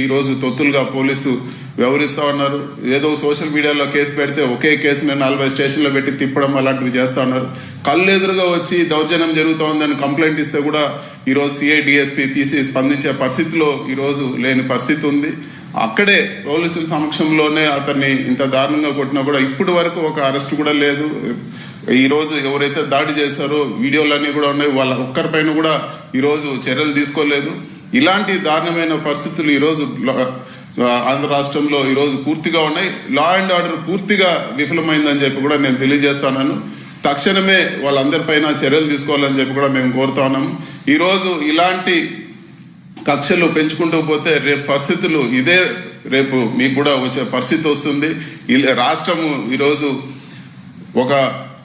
ఈ రోజు తొత్తులుగా పోలీసు వ్యవహరిస్తా ఉన్నారు. ఏదో సోషల్ మీడియాలో కేసు పెడితే ఒకే కేసుని 40 స్టేషన్లో పెట్టి తిప్పడం అలాంటివి చేస్తా ఉన్నారు. కళ్ళు ఎదురుగా వచ్చి దౌర్జన్యం జరుగుతూ ఉందని కంప్లైంట్ ఇస్తే కూడా ఈరోజు సిఐ డిఎస్పీ తీసి స్పందించే పరిస్థితిలో ఈరోజు లేని పరిస్థితి ఉంది. అక్కడే పోలీసుల సమక్షంలోనే అతన్ని ఇంత దారుణంగా కొట్టినా కూడా ఇప్పటి వరకు ఒక అరెస్ట్ కూడా లేదు. ఈ రోజు ఎవరైతే దాడి చేశారో వీడియోలన్నీ కూడా ఉన్నాయి, వాళ్ళ ఒక్కరిపైన కూడా ఈరోజు చర్యలు తీసుకోలేదు. ఇలాంటి దారుణమైన పరిస్థితులు ఈరోజు ఆంధ్ర రాష్ట్రంలో ఈరోజు పూర్తిగా ఉన్నాయి. లా అండ్ ఆర్డర్ పూర్తిగా విఫలమైందని చెప్పి కూడా నేను తెలియజేస్తున్నాను. తక్షణమే వాళ్ళందరిపైన చర్యలు తీసుకోవాలని చెప్పి కూడా మేము కోరుతా ఉన్నాము. ఈరోజు ఇలాంటి కక్షలు పెంచుకుంటూ పోతే రేపు పరిస్థితులు ఇదే రేపు మీకు కూడా వచ్చే పరిస్థితి వస్తుంది. రాష్ట్రము ఈరోజు ఒక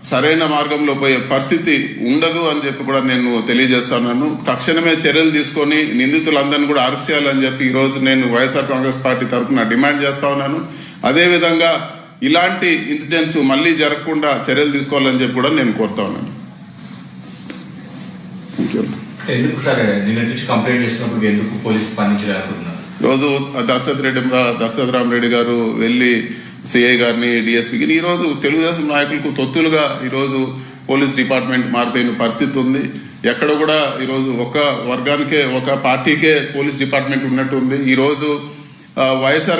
సరైన మార్గంలో పోయే పరిస్థితి ఉండదు అని చెప్పి కూడా నేను తెలియజేస్తున్నాను. తక్షణమే చర్యలు తీసుకొని నిందితులందరినీ కూడా అరెస్ట్ చేయాలని చెప్పి ఈరోజు నేను వైఎస్ఆర్ కాంగ్రెస్ పార్టీ తరఫున డిమాండ్ చేస్తా ఉన్నాను. అదేవిధంగా ఇలాంటి ఇన్సిడెంట్స్ మళ్ళీ జరగకుండా చర్యలు తీసుకోవాలని చెప్పి కూడా నేను కోరుతా ఉన్నాను. రోజు దశరథ రామరెడ్డి గారు వెళ్ళి సిఐ గారిని డిఎస్పీకి ఈరోజు తెలుగుదేశం నాయకులకు తొత్తులుగా ఈరోజు పోలీస్ డిపార్ట్మెంట్ మారిపోయిన పరిస్థితి ఉంది. ఎక్కడ కూడా ఈరోజు ఒక వర్గానికే ఒక పార్టీకే పోలీస్ డిపార్ట్మెంట్ ఉన్నట్టు ఉంది. ఈరోజు వైఎస్ఆర్